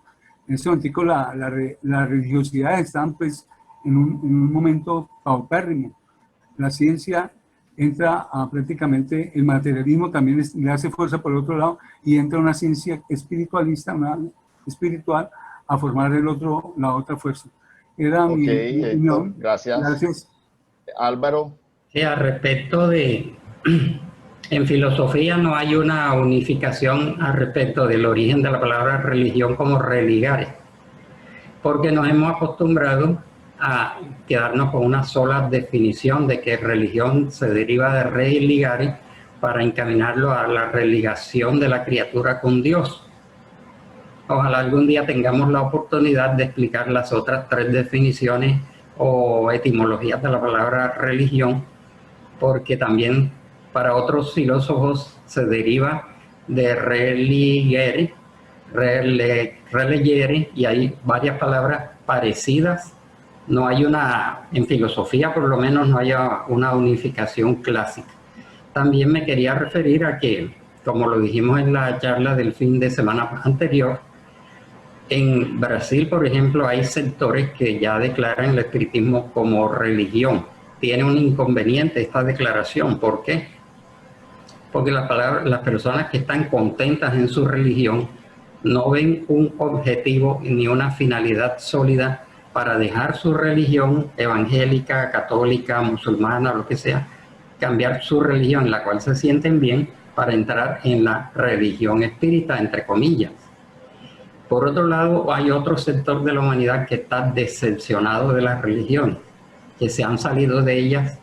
En ese momento la religiosidad están pues en un momento paupérrimo. La ciencia entra a prácticamente, el materialismo también le hace fuerza por el otro lado, y entra una ciencia espiritualista, una espiritual, a formar la otra fuerza. Era mi opinión. Gracias. Gracias. Álvaro. Sí, al respecto en filosofía no hay una unificación al respecto del origen de la palabra religión como religare, porque nos hemos acostumbrado a quedarnos con una sola definición de que religión se deriva de religare para encaminarlo a la religación de la criatura con Dios. Ojalá algún día tengamos la oportunidad de explicar las otras 3 definiciones o etimologías de la palabra religión, porque también para otros filósofos se deriva de religere, religere, y hay varias palabras parecidas. No hay en filosofía por lo menos no hay una unificación clásica. También me quería referir a que, como lo dijimos en la charla del fin de semana anterior, en Brasil, por ejemplo, hay sectores que ya declaran el espiritismo como religión. Tiene un inconveniente esta declaración. ¿Por qué? Porque las personas que están contentas en su religión no ven un objetivo ni una finalidad sólida para dejar su religión evangélica, católica, musulmana, lo que sea, cambiar su religión en la cual se sienten bien para entrar en la religión espírita, entre comillas. Por otro lado, hay otro sector de la humanidad que está decepcionado de las religiones, que se han salido de ellas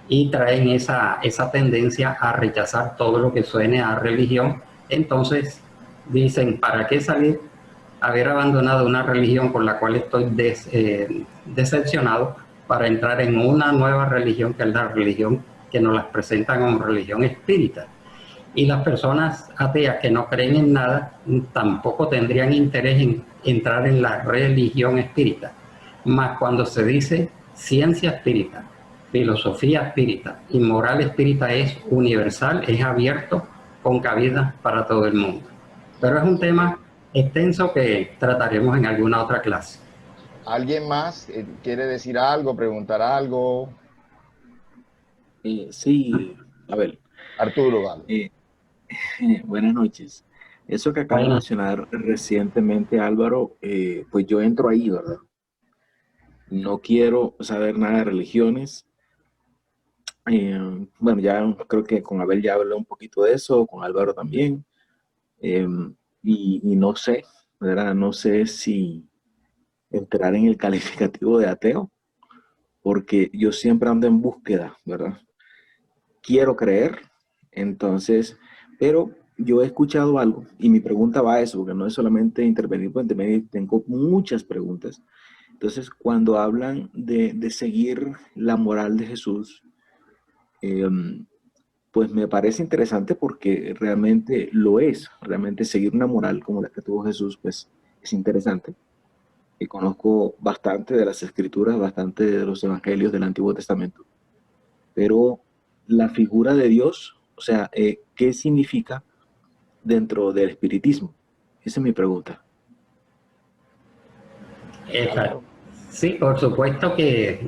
y traen esa tendencia a rechazar todo lo que suene a religión. Entonces dicen, ¿para qué salir? Haber abandonado una religión con la cual estoy decepcionado para entrar en una nueva religión, que es la religión que nos las presentan como religión espírita. Y las personas ateas que no creen en nada tampoco tendrían interés en entrar en la religión espírita. Más cuando se dice ciencia espírita, filosofía espírita y moral espírita, es universal, es abierto, con cabida para todo el mundo. Pero es un tema extenso que trataremos en alguna otra clase. ¿Alguien más quiere decir algo, preguntar algo? Sí, a ver. Arturo, vale. Buenas noches. Eso que acaba de mencionar recientemente, Álvaro, pues yo entro ahí, ¿verdad? No quiero saber nada de religiones. Bueno, ya creo que con Abel ya hablé un poquito de eso, con Álvaro también. Y no sé, ¿verdad? No sé si entrar en el calificativo de ateo, porque yo siempre ando en búsqueda, ¿verdad? Quiero creer, entonces, pero yo he escuchado algo y mi pregunta va a eso, porque no es solamente intervenir por intermedio, tengo muchas preguntas. Entonces, cuando hablan de seguir la moral de Jesús, pues me parece interesante porque realmente lo es, realmente seguir una moral como la que tuvo Jesús, pues es interesante. Y conozco bastante de las escrituras, bastante de los evangelios del Antiguo Testamento, pero la figura de Dios, o sea, ¿qué significa dentro del espiritismo? Esa es mi pregunta. Claro. Sí, por supuesto que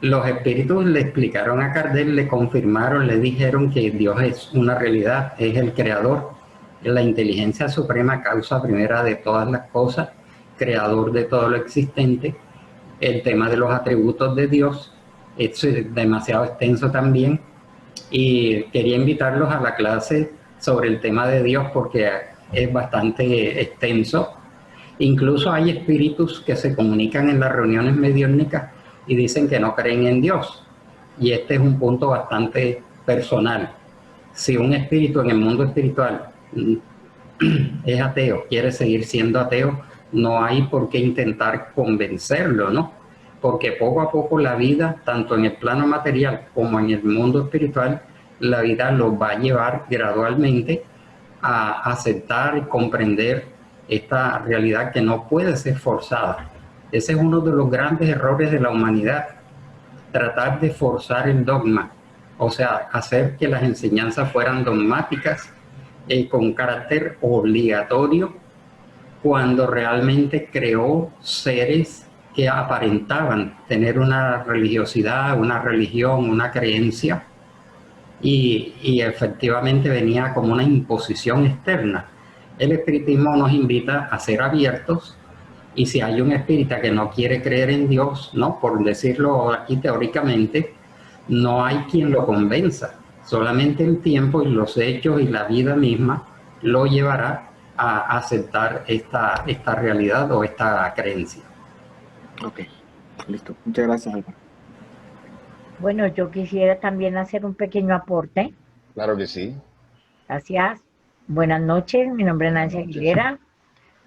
los espíritus le explicaron a Kardec, le confirmaron, le dijeron que Dios es una realidad, es el creador, es la inteligencia suprema, causa primera de todas las cosas, creador de todo lo existente. El tema de los atributos de Dios es demasiado extenso también, y quería invitarlos a la clase sobre el tema de Dios porque es bastante extenso. Incluso hay espíritus que se comunican en las reuniones mediúnicas y dicen que no creen en Dios. Y este es un punto bastante personal. Si un espíritu en el mundo espiritual es ateo, quiere seguir siendo ateo, no hay por qué intentar convencerlo, ¿no? Porque poco a poco la vida, tanto en el plano material como en el mundo espiritual, la vida los va a llevar gradualmente a aceptar y comprender esta realidad que no puede ser forzada. Ese es uno de los grandes errores de la humanidad, tratar de forzar el dogma, o sea, hacer que las enseñanzas fueran dogmáticas con carácter obligatorio, cuando realmente creó seres que aparentaban tener una religiosidad, una religión, una creencia, y efectivamente venía como una imposición externa. El espiritismo nos invita a ser abiertos, y si hay un espírita que no quiere creer en Dios, ¿no?, por decirlo aquí teóricamente, no hay quien lo convenza. Solamente el tiempo y los hechos y la vida misma lo llevará a aceptar esta realidad o esta creencia. Ok, listo. Muchas gracias, Álvaro. Bueno, yo quisiera también hacer un pequeño aporte. Claro que sí. Gracias. Buenas noches, mi nombre es Nancy Aguilera.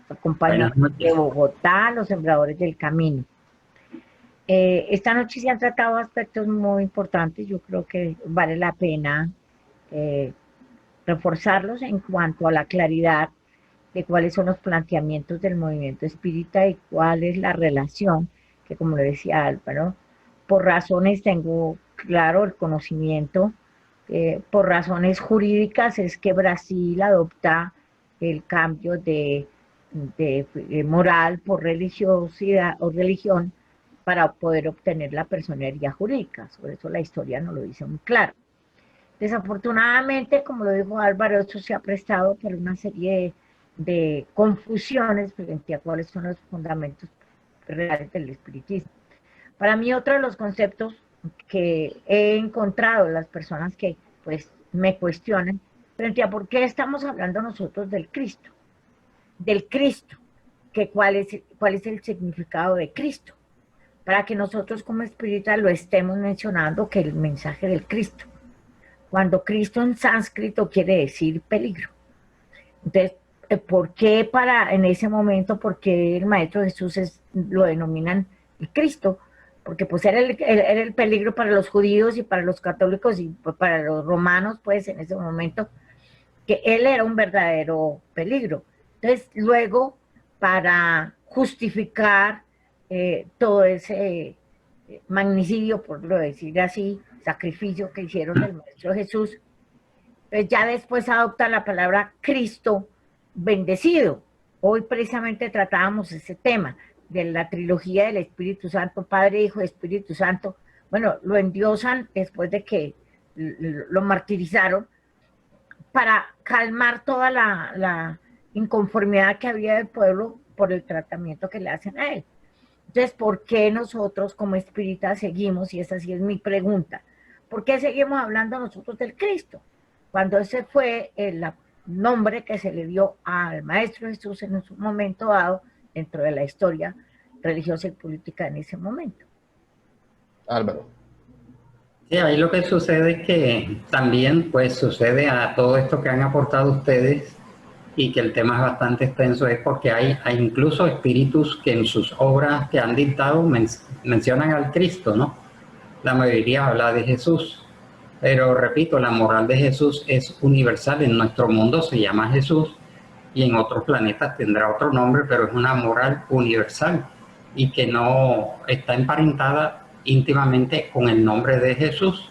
Acompaño de Bogotá, los Sembradores del Camino. Esta noche se han tratado aspectos muy importantes. Yo creo que vale la pena reforzarlos en cuanto a la claridad de cuáles son los planteamientos del movimiento espírita y cuál es la relación, que como le decía Álvaro, por razones tengo claro el conocimiento, por razones jurídicas es que Brasil adopta el cambio de moral por religiosidad o religión para poder obtener la personería jurídica. Sobre eso la historia nos lo dice muy claro. Desafortunadamente, como lo dijo Álvaro, esto se ha prestado por una serie de confusiones frente a cuáles son los fundamentos reales del espiritismo. Para mí, otro de los conceptos que he encontrado en las personas que pues me cuestionan frente a por qué estamos hablando nosotros del Cristo, que cuál es el significado de Cristo, para que nosotros como espíritas lo estemos mencionando, que el mensaje del Cristo, cuando Cristo en sánscrito quiere decir peligro. Entonces, ¿por qué en ese momento, por qué el Maestro Jesús lo denominan el Cristo? Porque pues era el peligro para los judíos y para los católicos y para los romanos, pues en ese momento, que él era un verdadero peligro. Entonces, luego, para justificar todo ese magnicidio, por decir así, sacrificio que hicieron del Maestro Jesús, pues ya después adopta la palabra Cristo bendecido. Hoy precisamente tratábamos ese tema de la trilogía del Espíritu Santo, Padre, Hijo y Espíritu Santo. Bueno, lo endiosan después de que lo martirizaron para calmar toda la inconformidad que había del pueblo por el tratamiento que le hacen a él. Entonces, ¿por qué nosotros como espíritas seguimos, y esa sí es mi pregunta, por qué seguimos hablando nosotros del Cristo? Cuando ese fue el nombre que se le dio al Maestro Jesús en un momento dado dentro de la historia religiosa y política en ese momento. Álvaro. Sí, ahí lo que sucede es que también pues sucede a todo esto que han aportado ustedes y que el tema es bastante extenso, es porque hay incluso espíritus que en sus obras que han dictado mencionan al Cristo, ¿no? La mayoría habla de Jesús, pero repito, la moral de Jesús es universal. En nuestro mundo se llama Jesús y en otros planetas tendrá otro nombre, pero es una moral universal y que no está emparentada íntimamente con el nombre de Jesús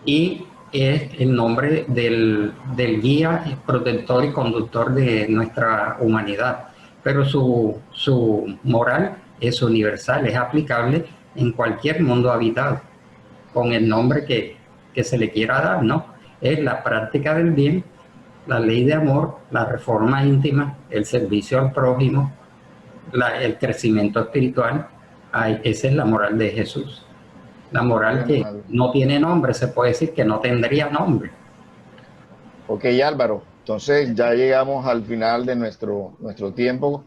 y es el nombre del guía, protector y conductor de nuestra humanidad. Pero su moral es universal, es aplicable en cualquier mundo habitado, con el nombre que se le quiera dar, ¿no? Es la práctica del bien, la ley de amor, la reforma íntima, el servicio al prójimo, el crecimiento espiritual. Esa es la moral de Jesús. La moral que no tiene nombre, se puede decir que no tendría nombre. Ok, Álvaro, entonces ya llegamos al final de nuestro tiempo.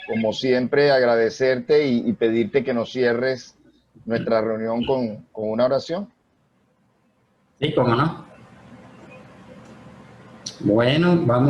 Como siempre, agradecerte y pedirte que nos cierres nuestra reunión con una oración. Sí, cómo no. Bueno, vamos.